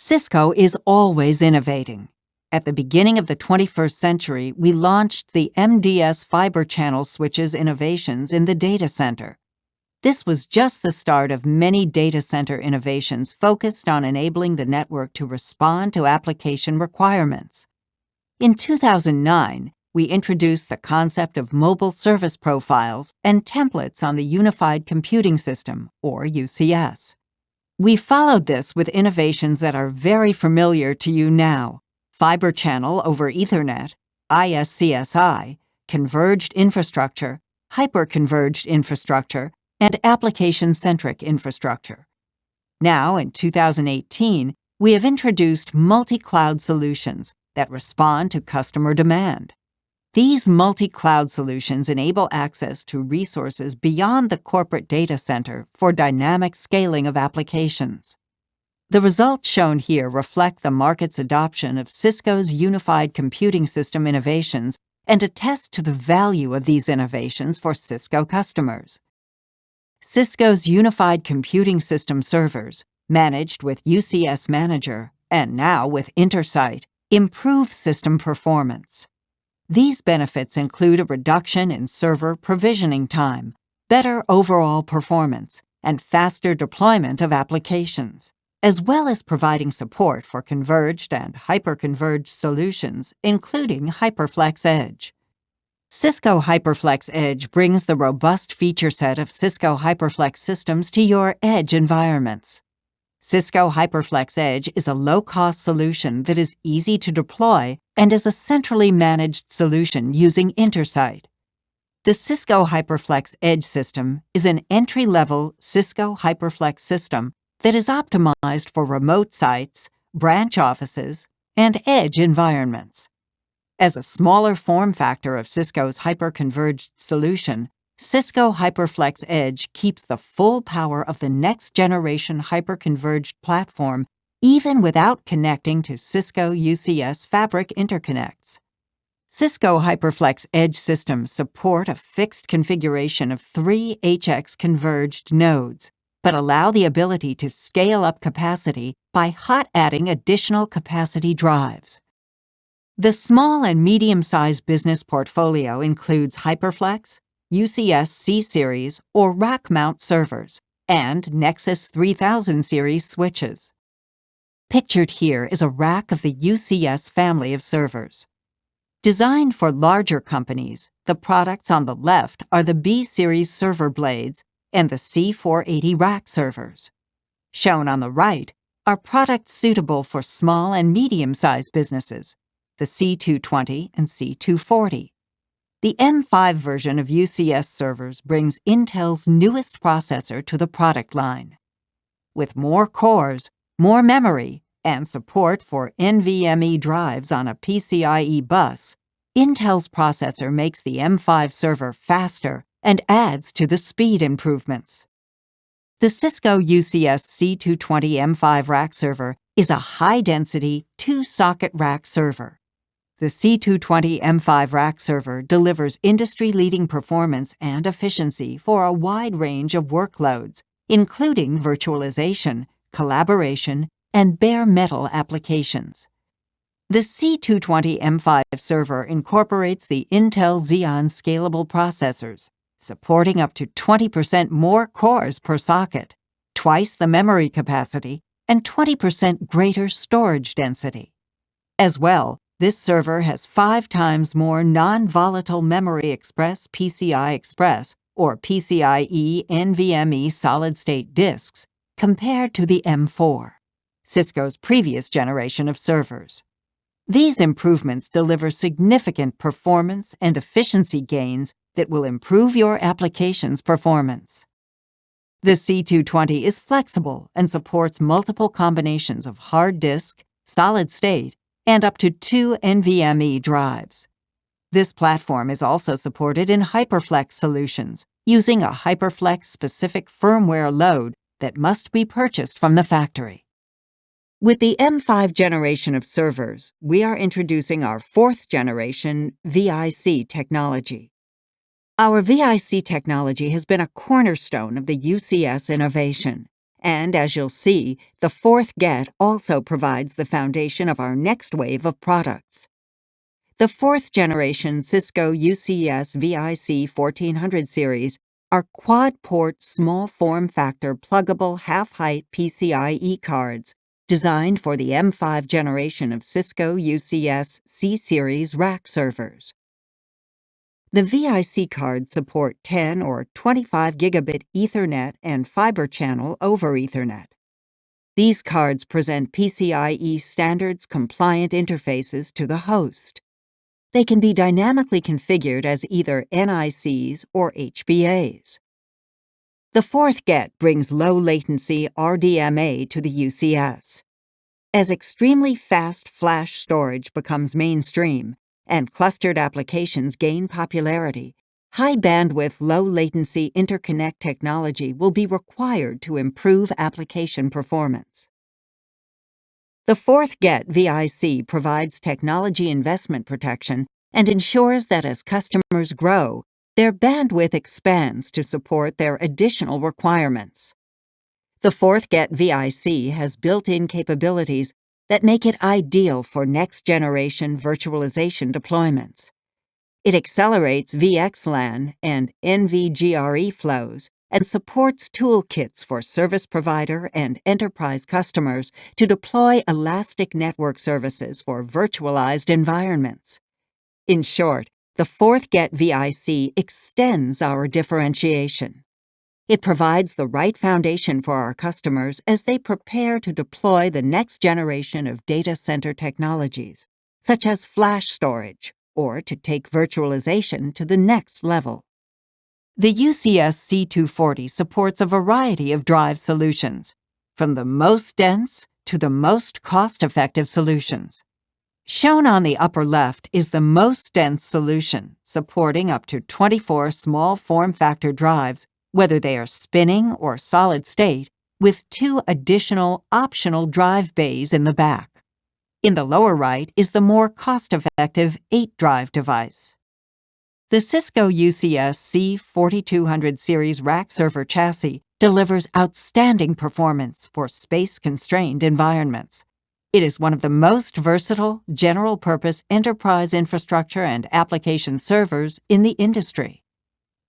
Cisco is always innovating. At the beginning of the 21st century, we launched the MDS fiber channel switches innovations in the data center. This was just the start of many data center innovations focused on enabling the network to respond to application requirements. In 2009, we introduced the concept of mobile service profiles and templates on the Unified Computing System, or UCS. We followed this with innovations that are very familiar to you now: Fiber Channel over Ethernet, ISCSI, Converged Infrastructure, Hyper-Converged Infrastructure, and Application-Centric Infrastructure. Now, in 2018, we have introduced multi-cloud solutions that respond to customer demand. These multi-cloud solutions enable access to resources beyond the corporate data center for dynamic scaling of applications. The results shown here reflect the market's adoption of Cisco's Unified Computing System innovations and attest to the value of these innovations for Cisco customers. Cisco's Unified Computing System servers, managed with UCS Manager and now with Intersight, improve system performance. These benefits include a reduction in server provisioning time, better overall performance, and faster deployment of applications, as well as providing support for converged and hyper-converged solutions, including HyperFlex Edge. Cisco HyperFlex Edge brings the robust feature set of Cisco HyperFlex systems to your edge environments. Cisco HyperFlex Edge is a low-cost solution that is easy to deploy and is a centrally managed solution using Intersight. The Cisco HyperFlex Edge system is an entry-level Cisco HyperFlex system that is optimized for remote sites, branch offices, and edge environments. As a smaller form factor of Cisco's hyper-converged solution, Cisco HyperFlex Edge keeps the full power of the next-generation hyper-converged platform even without connecting to Cisco UCS Fabric interconnects. Cisco HyperFlex Edge systems support a fixed configuration of 3 HX converged nodes, but allow the ability to scale up capacity by hot adding additional capacity drives. The small and medium-sized business portfolio includes HyperFlex, UCS C-Series or rack mount servers, and Nexus 3000 series switches. Pictured here is a rack of the UCS family of servers. Designed for larger companies, the products on the left are the B-Series server blades and the C480 rack servers. Shown on the right are products suitable for small and medium-sized businesses, the C220 and C240. The M5 version of UCS servers brings Intel's newest processor to the product line. With more cores, more memory, and support for NVMe drives on a PCIe bus, Intel's processor makes the M5 server faster and adds to the speed improvements. The Cisco UCS C220 M5 rack server is a high-density, 2-socket rack server. The C220 M5 rack server delivers industry-leading performance and efficiency for a wide range of workloads, including virtualization, collaboration, and bare metal applications. The C220 M5 server incorporates the Intel Xeon Scalable processors, supporting up to 20% more cores per socket, twice the memory capacity, and 20% greater storage density. As well, this server has 5 times more non-volatile Memory Express PCI Express or PCIe NVMe solid-state disks compared to the M4, Cisco's previous generation of servers. These improvements deliver significant performance and efficiency gains that will improve your application's performance. The C220 is flexible and supports multiple combinations of hard disk, solid-state, and up to 2 NVMe drives. This platform is also supported in HyperFlex solutions, using a HyperFlex-specific firmware load that must be purchased from the factory. With the M5 generation of servers, we are introducing our 4th generation VIC technology. Our VIC technology has been a cornerstone of the UCS innovation, And as you'll see, the fourth Get also provides the foundation of our next wave of products. The fourth generation Cisco UCS VIC 1400 series are quad-port small form factor pluggable half-height PCIe cards designed for the M5 generation of Cisco UCS C-series rack servers. The VIC cards support 10 or 25 gigabit Ethernet and Fiber Channel over Ethernet. These cards present PCIe standards compliant interfaces to the host. They can be dynamically configured as either NICs or HBAs. The fourth Get brings low-latency RDMA to the UCS. As extremely fast flash storage becomes mainstream and clustered applications gain popularity, high-bandwidth, low-latency interconnect technology will be required to improve application performance. The fourth Get VIC provides technology investment protection and ensures that as customers grow, their bandwidth expands to support their additional requirements. The fourth Get VIC has built-in capabilities that make it ideal for next-generation virtualization deployments. It accelerates VXLAN and NVGRE flows and supports toolkits for service provider and enterprise customers to deploy elastic network services for virtualized environments. In short, the fourth Get VIC extends our differentiation. It provides the right foundation for our customers as they prepare to deploy the next generation of data center technologies, such as flash storage, or to take virtualization to the next level. The UCS C240 supports a variety of drive solutions, from the most dense to the most cost-effective solutions. Shown on the upper left is the most dense solution, supporting up to 24 small form factor drives, whether they are spinning or solid state, with 2 additional optional drive bays in the back. In the lower right is the more cost-effective 8-drive device. The Cisco UCS C4200 series rack server chassis delivers outstanding performance for space-constrained environments. It is one of the most versatile, general-purpose enterprise infrastructure and application servers in the industry.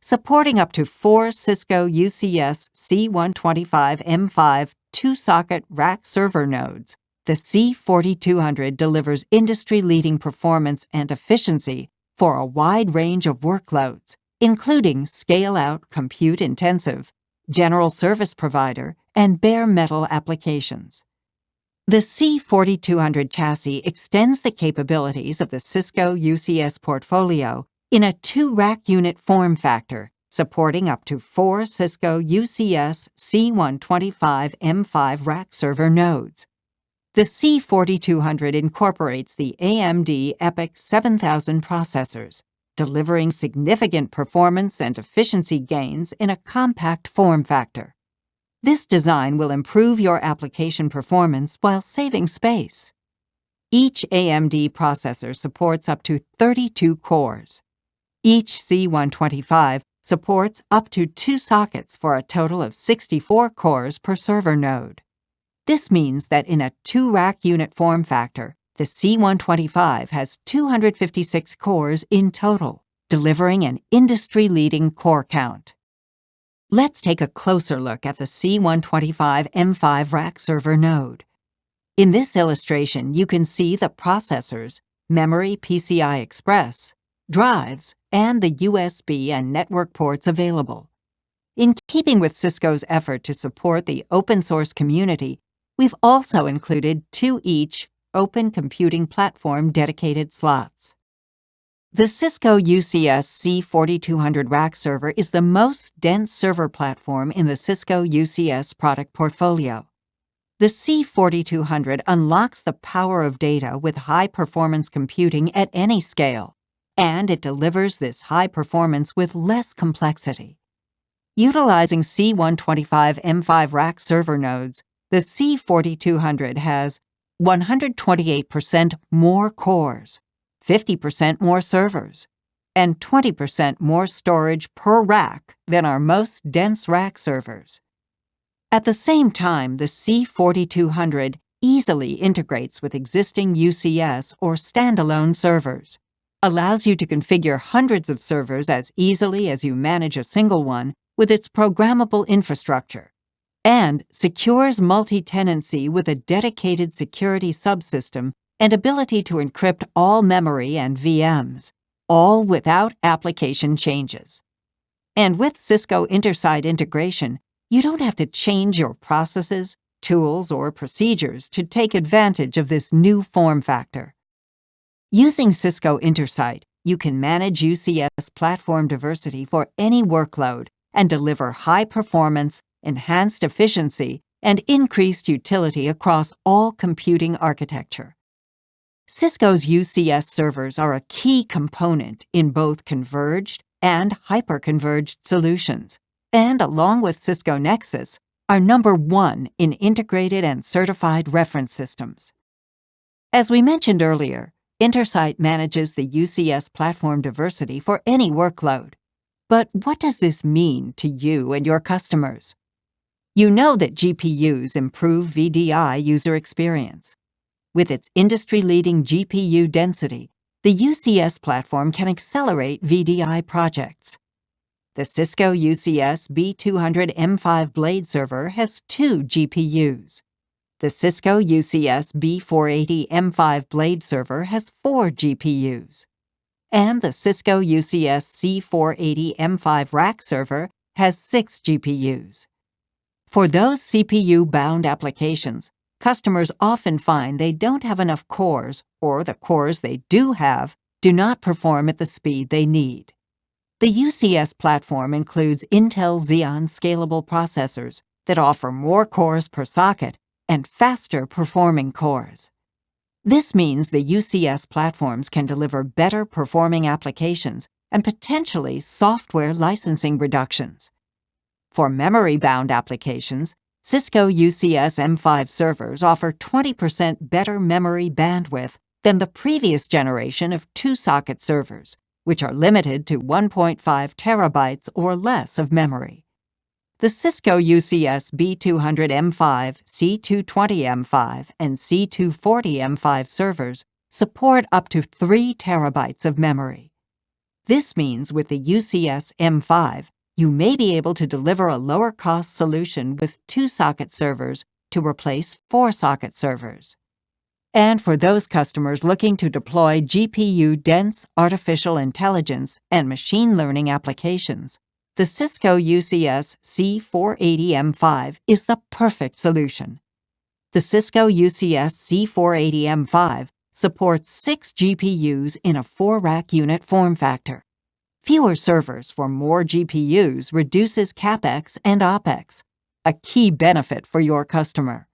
Supporting up to 4 Cisco UCS C125 M5 2-socket rack server nodes, the C4200 delivers industry-leading performance and efficiency for a wide range of workloads, including scale-out compute-intensive, general service provider, and bare metal applications. The C4200 chassis extends the capabilities of the Cisco UCS portfolio in a 2-rack unit form factor, supporting up to 4 Cisco UCS C125 M5 rack server nodes. The C4200 incorporates the AMD EPYC 7000 processors, delivering significant performance and efficiency gains in a compact form factor. This design will improve your application performance while saving space. Each AMD processor supports up to 32 cores. Each C125 supports up to 2 sockets for a total of 64 cores per server node. This means that in a 2-rack unit form factor, the C125 has 256 cores in total, delivering an industry-leading core count. Let's take a closer look at the C125 M5 rack server node. In this illustration, you can see the processors, memory PCI Express, drives, and the USB and network ports available. In keeping with Cisco's effort to support the open-source community, we've also included 2 each Open Computing Platform dedicated slots. The Cisco UCS C4200 rack server is the most dense server platform in the Cisco UCS product portfolio. The C4200 unlocks the power of data with high-performance computing at any scale, and it delivers this high performance with less complexity. Utilizing C125 M5 rack server nodes, the C4200 has 128% more cores, 50% more servers, and 20% more storage per rack than our most dense rack servers. At the same time, the C4200 easily integrates with existing UCS or standalone servers, allows you to configure hundreds of servers as easily as you manage a single one with its programmable infrastructure, and secures multi-tenancy with a dedicated security subsystem and ability to encrypt all memory and VMs, all without application changes. And with Cisco Intersight integration, you don't have to change your processes, tools, or procedures to take advantage of this new form factor. Using Cisco Intersight, you can manage UCS platform diversity for any workload and deliver high performance, enhanced efficiency, and increased utility across all computing architecture. Cisco's UCS servers are a key component in both converged and hyperconverged solutions, and along with Cisco Nexus, are number one in integrated and certified reference systems. As we mentioned earlier, Intersight manages the UCS platform diversity for any workload. But what does this mean to you and your customers? You know that GPUs improve VDI user experience. With its industry-leading GPU density, the UCS platform can accelerate VDI projects. The Cisco UCS B200 M5 Blade server has 2 GPUs. The Cisco UCS B480 M5 Blade server has 4 GPUs. And the Cisco UCS C480 M5 rack server has 6 GPUs. For those CPU-bound applications, customers often find they don't have enough cores, or the cores they do have do not perform at the speed they need. The UCS platform includes Intel Xeon scalable processors that offer more cores per socket and faster performing cores. This means the UCS platforms can deliver better performing applications and potentially software licensing reductions. For memory-bound applications, Cisco UCS M5 servers offer 20% better memory bandwidth than the previous generation of 2-socket servers, which are limited to 1.5 terabytes or less of memory. The Cisco UCS B200 M5, C220 M5, and C240 M5 servers support up to 3 terabytes of memory. This means with the UCS M5, you may be able to deliver a lower-cost solution with 2-socket servers to replace 4-socket servers. And for those customers looking to deploy GPU-dense artificial intelligence and machine learning applications, the Cisco UCS C480 M5 is the perfect solution. The Cisco UCS C480 M5 supports 6 GPUs in a 4-rack unit form factor. Fewer servers for more GPUs reduces CapEx and OpEx, a key benefit for your customer.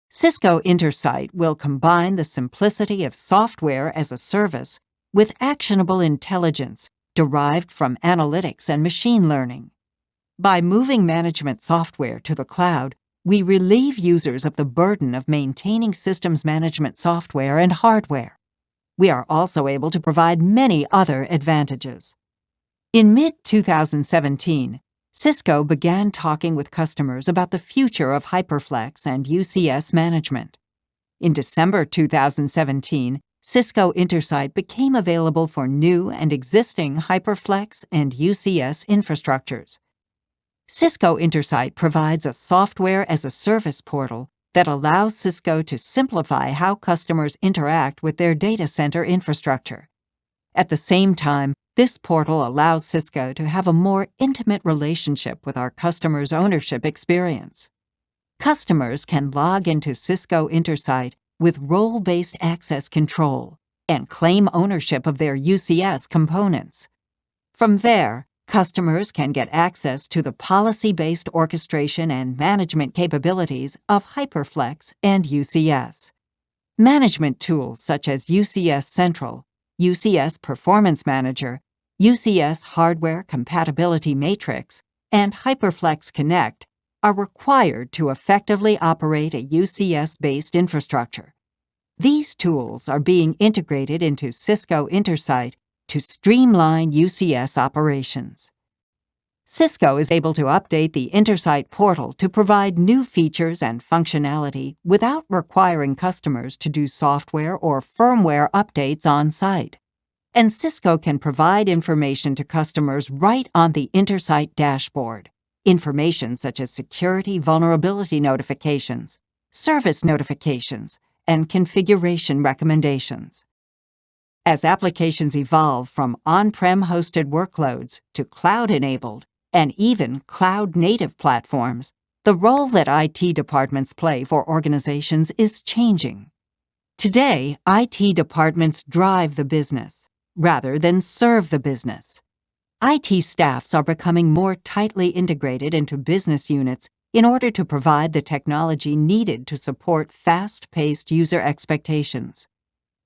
Cisco Intersight will combine the simplicity of software as a service with actionable intelligence derived from analytics and machine learning. By moving management software to the cloud, we relieve users of the burden of maintaining systems management software and hardware. We are also able to provide many other advantages. In mid-2017, Cisco began talking with customers about the future of HyperFlex and UCS management. In December 2017, Cisco Intersight became available for new and existing HyperFlex and UCS infrastructures. Cisco Intersight provides a software-as-a-service portal that allows Cisco to simplify how customers interact with their data center infrastructure. At the same time, this portal allows Cisco to have a more intimate relationship with our customers' ownership experience. Customers can log into Cisco Intersight with role-based access control and claim ownership of their UCS components. From there, customers can get access to the policy-based orchestration and management capabilities of HyperFlex and UCS. Management tools such as UCS Central, UCS Performance Manager, UCS Hardware Compatibility Matrix, and HyperFlex Connect are required to effectively operate a UCS-based infrastructure. These tools are being integrated into Cisco Intersight to streamline UCS operations. Cisco is able to update the Intersight portal to provide new features and functionality without requiring customers to do software or firmware updates on site. And Cisco can provide information to customers right on the Intersight dashboard. Information such as security vulnerability notifications, service notifications, and configuration recommendations. As applications evolve from on-prem hosted workloads to cloud-enabled and even cloud-native platforms, the role that IT departments play for organizations is changing. Today, IT departments drive the business rather than serve the business. IT staffs are becoming more tightly integrated into business units in order to provide the technology needed to support fast-paced user expectations.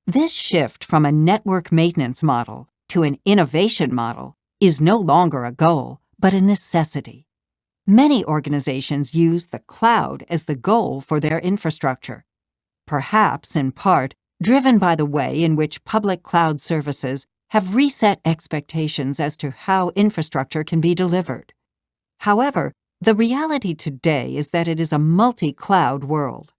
This shift from a network maintenance model to an innovation model is no longer a goal, but a necessity. Many organizations use the cloud as the goal for their infrastructure, perhaps in part driven by the way in which public cloud services have reset expectations as to how infrastructure can be delivered. However, the reality today is that it is a multi-cloud world.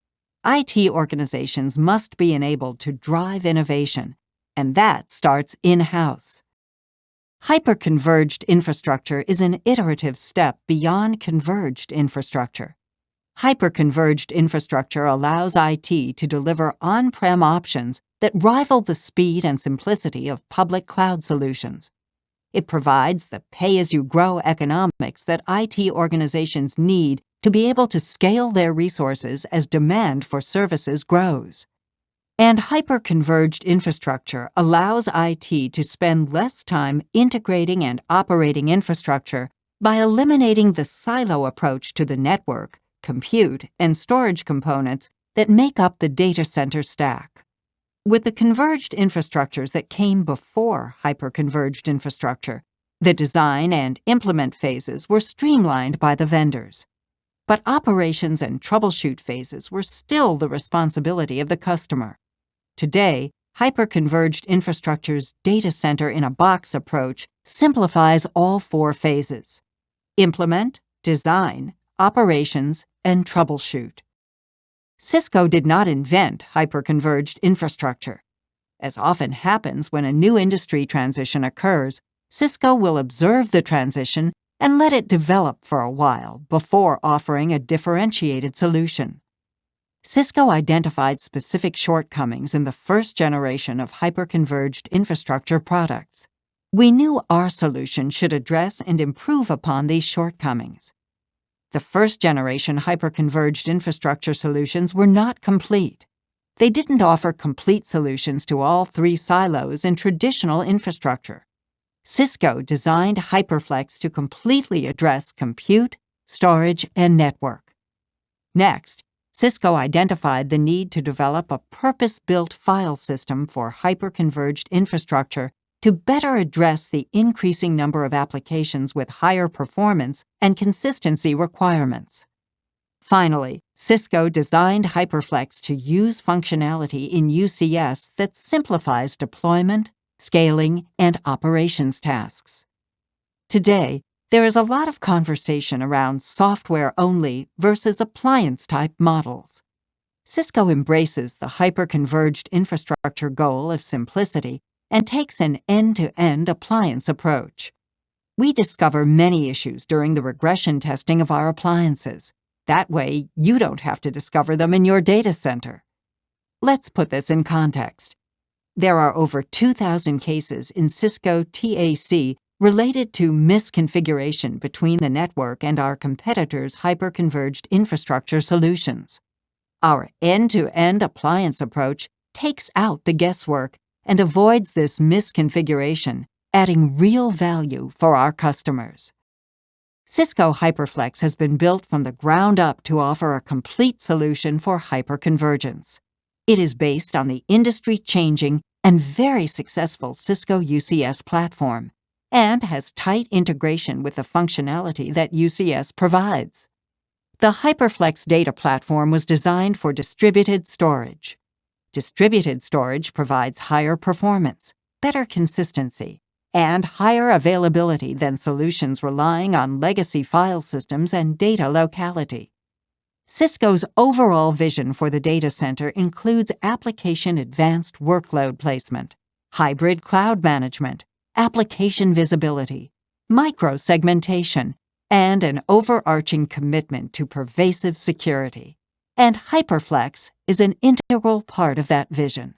IT organizations must be enabled to drive innovation, and that starts in-house. Hyper-converged infrastructure is an iterative step beyond converged infrastructure. Hyper-converged infrastructure allows IT to deliver on-prem options that rival the speed and simplicity of public cloud solutions. It provides the pay-as-you-grow economics that IT organizations need to be able to scale their resources as demand for services grows. And hyper-converged infrastructure allows IT to spend less time integrating and operating infrastructure by eliminating the silo approach to the network, compute, and storage components that make up the data center stack. With the converged infrastructures that came before hyper-converged infrastructure, the design and implement phases were streamlined by the vendors. But operations and troubleshoot phases were still the responsibility of the customer. Today, hyper-converged infrastructure's data center in a box approach simplifies all four phases: implement, design, operations, and troubleshoot. Cisco did not invent hyper-converged infrastructure. As often happens when a new industry transition occurs, Cisco will observe the transition and let it develop for a while before offering a differentiated solution. Cisco identified specific shortcomings in the first generation of hyper-converged infrastructure products. We knew our solution should address and improve upon these shortcomings. The first-generation hyper-converged infrastructure solutions were not complete. They didn't offer complete solutions to all three silos in traditional infrastructure. Cisco designed HyperFlex to completely address compute, storage, and network. Next, Cisco identified the need to develop a purpose-built file system for hyper-converged infrastructure to better address the increasing number of applications with higher performance and consistency requirements. Finally, Cisco designed HyperFlex to use functionality in UCS that simplifies deployment, scaling, and operations tasks. Today, there is a lot of conversation around software-only versus appliance-type models. Cisco embraces the hyper-converged infrastructure goal of simplicity and takes an end-to-end appliance approach. We discover many issues during the regression testing of our appliances. That way, you don't have to discover them in your data center. Let's put this in context. There are over 2,000 cases in Cisco TAC related to misconfiguration between the network and our competitors' hyper-converged infrastructure solutions. Our end-to-end appliance approach takes out the guesswork and avoids this misconfiguration, adding real value for our customers. Cisco HyperFlex has been built from the ground up to offer a complete solution for hyperconvergence. It is based on the industry-changing and very successful Cisco UCS platform, and has tight integration with the functionality that UCS provides. The HyperFlex data platform was designed for distributed storage. Distributed storage provides higher performance, better consistency, and higher availability than solutions relying on legacy file systems and data locality. Cisco's overall vision for the data center includes application advanced workload placement, hybrid cloud management, application visibility, micro-segmentation, and an overarching commitment to pervasive security. And HyperFlex is an integral part of that vision.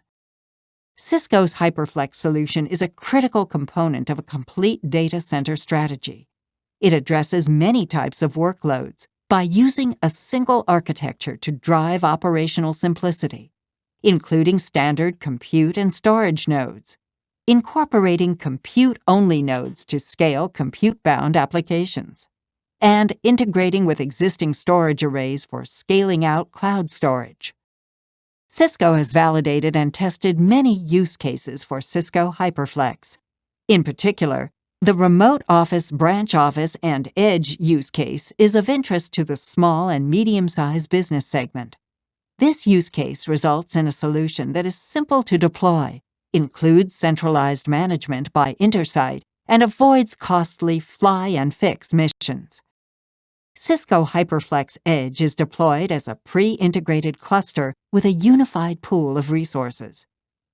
Cisco's HyperFlex solution is a critical component of a complete data center strategy. It addresses many types of workloads by using a single architecture to drive operational simplicity, including standard compute and storage nodes, incorporating compute-only nodes to scale compute-bound applications, and integrating with existing storage arrays for scaling out cloud storage. Cisco has validated and tested many use cases for Cisco HyperFlex. In particular, the remote office, branch office, and edge use case is of interest to the small and medium-sized business segment. This use case results in a solution that is simple to deploy, includes centralized management by Intersight, and avoids costly fly-and-fix missions. Cisco HyperFlex Edge is deployed as a pre-integrated cluster with a unified pool of resources.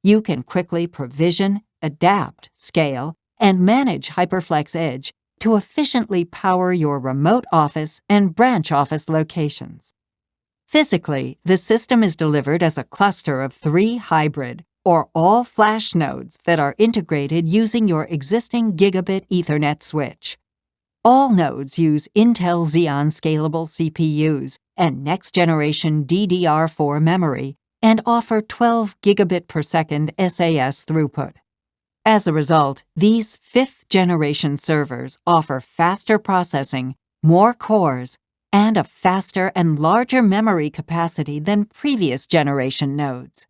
You can quickly provision, adapt, scale, and manage HyperFlex Edge to efficiently power your remote office and branch office locations. Physically, the system is delivered as a cluster of 3 hybrid or all-flash nodes that are integrated using your existing Gigabit Ethernet switch. All nodes use Intel Xeon Scalable CPUs and next-generation DDR4 memory and offer 12 gigabit per second SAS throughput. As a result, these 5th-generation servers offer faster processing, more cores, and a faster and larger memory capacity than previous generation nodes.